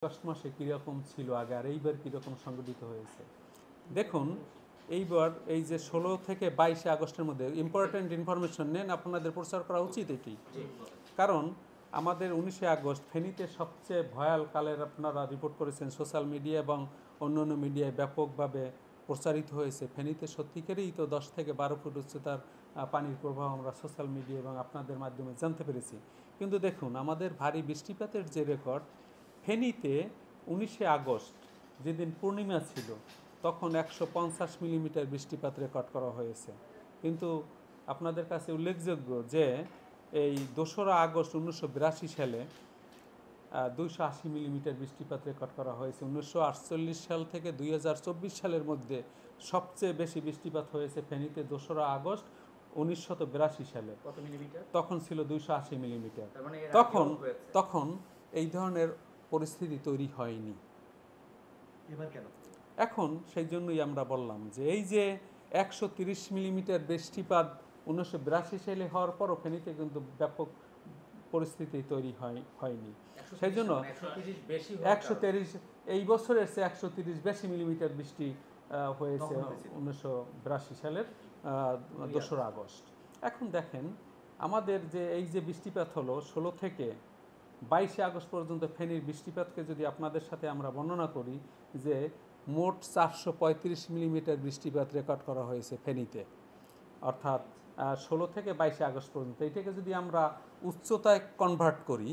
August মাসে কীরকম ছিল আগে আর এইবার কীরকম সংগঠিত হয়েছে দেখুন। এইবার এই যে 16 থেকে 22 আগস্টের মধ্যে ইম্পর্ট্যান্ট ইনফরমেশন নেন, আপনাদের প্রচার করা উচিত এটি। কারণ আমাদের 19 আগস্ট ফেনীতে সবচেয়ে ভয়াল কালের আপনারা রিপোর্ট করেছেন, সোশ্যাল মিডিয়া এবং অন্যান্য মিডিয়ায় ব্যাপকভাবে প্রচারিত হয়েছে। ফেনীতে সত্যিকারেই তো 10 থেকে 12 ফুট উচ্চতার পানির প্রবাহ আমরা সোশ্যাল মিডিয়া এবং আপনাদের মাধ্যমে জানতে পেরেছি। কিন্তু দেখুন আমাদের ভারী বৃষ্টিপাতের যে রেকর্ড, ফেনীতে 19 আগস্ট যেদিন পূর্ণিমা ছিল তখন 150 মিলিমিটার বৃষ্টিপাত রেকর্ড করা হয়েছে। কিন্তু আপনাদের কাছে উল্লেখযোগ্য যে এই 2রা আগস্ট 1982 সালে 280 মিলিমিটার বৃষ্টিপাত রেকর্ড করা হয়েছে। 1948 সাল থেকে 2024 সালের মধ্যে সবচেয়ে বেশি বৃষ্টিপাত হয়েছে ফেনীতে 2রা আগস্ট 1982 সালে। তখন ছিল 280 মিলিমিটার। তখন এই ধরনের পরিস্থিতি তৈরি হয়নি। এখন সেই জন্যই আমরা বললাম যে এই যে 130 মিলিমিটার বৃষ্টিপাত 1982 সালে হওয়ার পরও ফেনীতে কিন্তু ব্যাপক পরিস্থিতি তৈরি হয়নি। সেই জন্য 130 এই বছরের চেয়ে 130 বেশি মিলিমিটার বৃষ্টি হয়েছে 1982 সালের 2রা আগস্ট। এখন দেখেন আমাদের যে এই যে বৃষ্টিপাত হলো 16 থেকে 22 আগস্ট পর্যন্ত ফেনীর বৃষ্টিপাতকে যদি আপনাদের সাথে আমরা বর্ণনা করি যে মোট 435 মিলিমিটার বৃষ্টিপাত রেকর্ড করা হয়েছে ফেনীতে, অর্থাৎ 16 থেকে 22 আগস্ট পর্যন্ত। এটাকে যদি আমরা উচ্চতায় কনভার্ট করি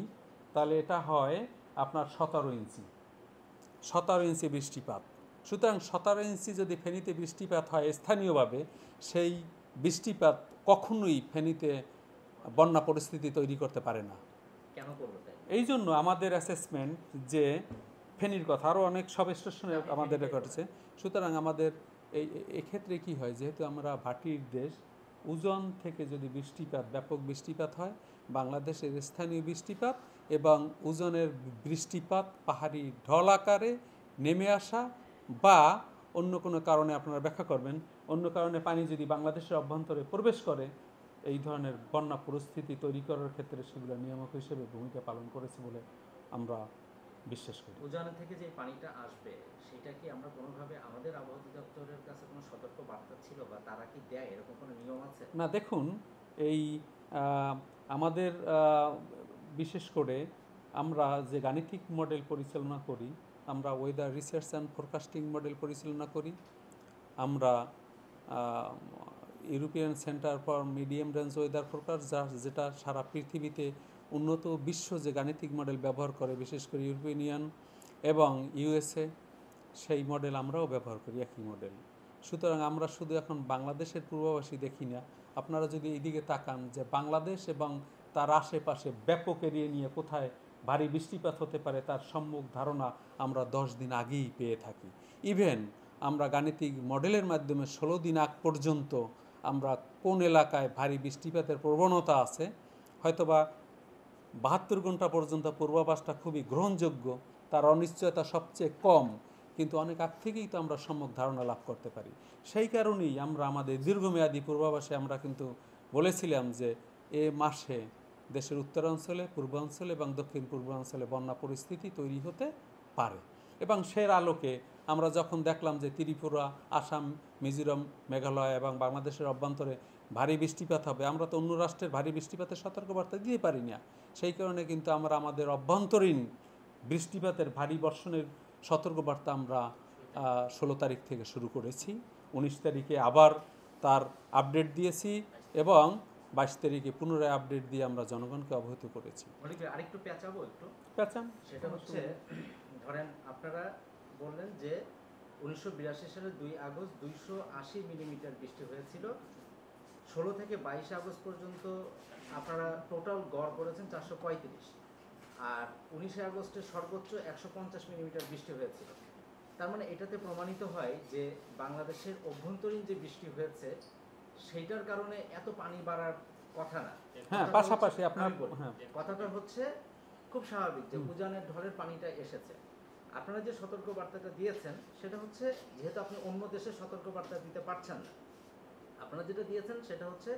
তাহলে এটা হয় আপনার 17 ইঞ্চি বৃষ্টিপাত। সুতরাং 17 ইঞ্চি যদি ফেনীতে বৃষ্টিপাত হয় স্থানীয়ভাবে, সেই বৃষ্টিপাত কখনোই ফেনীতে বন্যা পরিস্থিতি তৈরি করতে পারে না। কেন করবে? এই জন্য আমাদের অ্যাসেসমেন্ট যে ফেনীর কথা আরও অনেক সব স্টেশনে আমাদের রেকর্ডছে। সুতরাং আমাদের এক্ষেত্রে কি হয়, যেহেতু আমরা ভাটির দেশ, উজন থেকে যদি বৃষ্টিপাত ব্যাপক বৃষ্টিপাত হয়, বাংলাদেশের স্থানীয় বৃষ্টিপাত এবং উজনের বৃষ্টিপাত পাহাড়ি ঢল আকারে নেমে আসা বা অন্য কোনো কারণে আপনারা ব্যাখ্যা করবেন, অন্য কারণে পানি যদি বাংলাদেশের অভ্যন্তরে প্রবেশ করে, এই ধরনের বন্যা পরিস্থিতি তৈরি করার ক্ষেত্রে সেগুলো নিয়ামক হিসেবে ভূমিকা পালন করেছে বলে আমরা বিশ্বাস করি। উজান থেকে যে পানিটা আসবে সেটা কি আমরা কোনোভাবে আমাদের আবহাওয়া দপ্তরের কাছে কোনো সতর্ক বার্তা ছিল বা তারা কি দেয়, এরকম কোনো নিয়ম আছে? না, দেখুন এই আমাদের বিশেষ করে আমরা যে গাণিতিক মডেল পরিচালনা করি, আমরা weather research and forecasting model পরিচালনা করি, আমরা European centre for medium range weather forecast, যেটা সারা পৃথিবীতে উন্নত বিশ্ব যে গাণিতিক মডেল ব্যবহার করে, বিশেষ করে ইউরোপিয়ান ইউনিয়ন এবং ইউএসএ, সেই মডেল আমরাও ব্যবহার করি, একই মডেল। সুতরাং আমরা শুধু এখন বাংলাদেশের পূর্বাভাসী দেখি না, আপনারা যদি এইদিকে তাকান যে বাংলাদেশ এবং তার আশেপাশে ব্যাপক এরিয়া নিয়ে কোথায় ভারী বৃষ্টিপাত হতে পারে তার সম্যক ধারণা আমরা 10 দিন আগেই পেয়ে থাকি। ইভেন আমরা গাণিতিক মডেলের মাধ্যমে 16 দিন আগ পর্যন্ত আমরা কোন এলাকায় ভারী বৃষ্টিপাতের প্রবণতা আছে, হয়তোবা 72 ঘন্টা পর্যন্ত পূর্বাভাসটা খুবই গ্রহণযোগ্য, তার অনিশ্চয়তা সবচেয়ে কম, কিন্তু অনেক আগ থেকেই তো আমরা সম্যক ধারণা লাভ করতে পারি। সেই কারণেই আমরা আমাদের দীর্ঘমেয়াদী পূর্বাভাসে আমরা কিন্তু বলেছিলাম যে এ মাসে দেশের উত্তরাঞ্চলে, পূর্বাঞ্চলে এবং দক্ষিণ পূর্বাঞ্চলে বন্যা পরিস্থিতি তৈরি হতে পারে। এবং সের আলোকে আমরা যখন দেখলাম যে ত্রিপুরা, আসাম, মিজোরাম, মেঘালয় এবং বাংলাদেশের অভ্যন্তরে ভারী বৃষ্টিপাত হবে, আমরা তো অন্য রাষ্ট্রের ভারী বৃষ্টিপাতের সতর্কবার্তা দিতে পারি না। সেই কারণে কিন্তু আমরা আমাদের অভ্যন্তরীণ বৃষ্টিপাতের ভারী বর্ষণের সতর্কবার্তা আমরা 16 তারিখ থেকে শুরু করেছি। 19 তারিখে আবার তার আপডেট দিয়েছি এবং 22 তারিখে পুনরায় আপডেট দিয়ে আমরা জনগণকে অবহিত করেছি। আরেকটু পেঁচাবো, পেঁচান। সেটা হচ্ছে, ধরেন আপনারা বললেন যে 1982 সালের 2 আগস্ট 280 মিলিমিটার বৃষ্টি হয়েছিল। 16 থেকে 22 আগস্ট পর্যন্ত আপনারা টোটাল গড় করেছেন 435, আর 19 আগস্টে সর্বোচ্চ 150 মিলিমিটার বৃষ্টি হয়েছিল। তার মানে এটাতে প্রমাণিত হয় যে বাংলাদেশের অভ্যন্তরীণ যে বৃষ্টি হয়েছে সেইটার কারণে এত পানি বাড়ার কথা না। হ্যাঁ, পাশাপাশি আপনার কথাটা হচ্ছে খুব স্বাভাবিক যে উজানের ঢলের পানিটা এসেছে। আপনারা যে সতর্কবার্তাটা দিয়েছেন সেটা হচ্ছে, যেহেতু আপনি অন্য দেশের সতর্কবার্তা দিতে পারছেন না, আপনারা যেটা দিয়েছেন সেটা হচ্ছে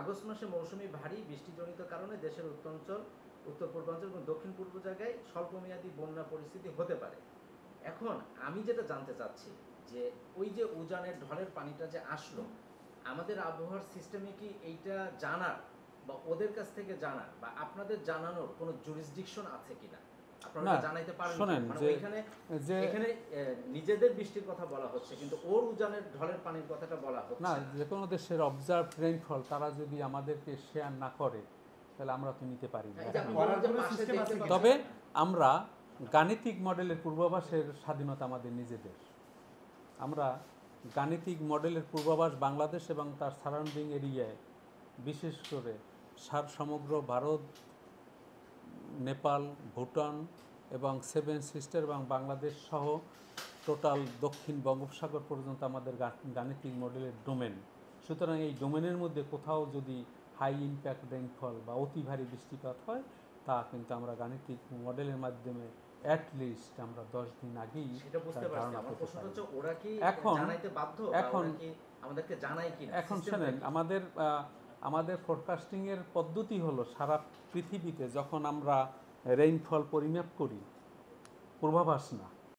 আগস্ট মাসে মৌসুমি ভারী বৃষ্টিজনিত কারণে দেশের উত্তরাঞ্চল উত্তর পূর্বাঞ্চল এবং দক্ষিণ পূর্ব জায়গায় স্বল্পমেয়াদী বন্যা পরিস্থিতি হতে পারে। এখন আমি যেটা জানতে চাচ্ছি যে ওই যে উজানের ঢলের পানিটা যে আসলো, আমাদের আবহাওয়ার সিস্টেমে কি এইটা জানার বা ওদের কাছ থেকে জানার বা আপনাদের জানানোর কোনো জুরিসডিকশন আছে কিনা, আপনারা না, জানাইতে পারেন? শোনেন মানে যে ওইখানে যে এখানে নিজেদের বৃষ্টির কথা বলা হচ্ছে কিন্তু ওর উজানের ঢলের পানির কথাটা বলা হচ্ছে না, না। যে কোনো দেশের অবজার্ভ রেইনফল তারা যদি আমাদেরকে শেয়ার না করে তাহলে আমরা তো নিতে পারি না। এই যে আপনি করার বললেন যে কোনো পাশে system দেখতে আছে কি? পাচ্ছেন। তবে আমরা গাণিতিক মডেলের পূর্বাভাসের স্বাধীনতা আমাদের নিজেদের। আমরা গাণিতিক মডেলের পূর্বাভাস বাংলাদেশ এবং তার সারাউন্ডিং এরিয়ায়, বিশেষ করে সমগ্র ভারত, নেপাল, ভুটান এবং সেভেন সিস্টার এবং বাংলাদেশ সহ টোটাল দক্ষিণ বঙ্গোপসাগর পর্যন্ত আমাদের গাণিতিক মডেলের ডোমেন। সুতরাং এই ডোমেনের মধ্যে কোথাও যদি হাই ইম্প্যাক্ট রেইনফল বা অতি ভারী বৃষ্টিপাত হয়, তা কিন্তু আমরা গাণিতিক মডেলের মাধ্যমে অ্যাটলিস্ট আমরা 10 দিন আগেই সেটা বুঝতে তার পারছি। ধারণা আমার পেতে প্রশ্নটা পারি। হচ্ছে ওরা কি এখন- জানাইতে বাধ্য, এখন- ওরা কি আমাদেরকে জানায় কিনা? এখন সিস্টেমটা শোনেন, কি? আমাদের ফোরকাস্টিংয়ের পদ্ধতি হলো সারা পৃথিবীতে যখন আমরা রেইনফল পরিমাপ করি, পূর্বাভাস না,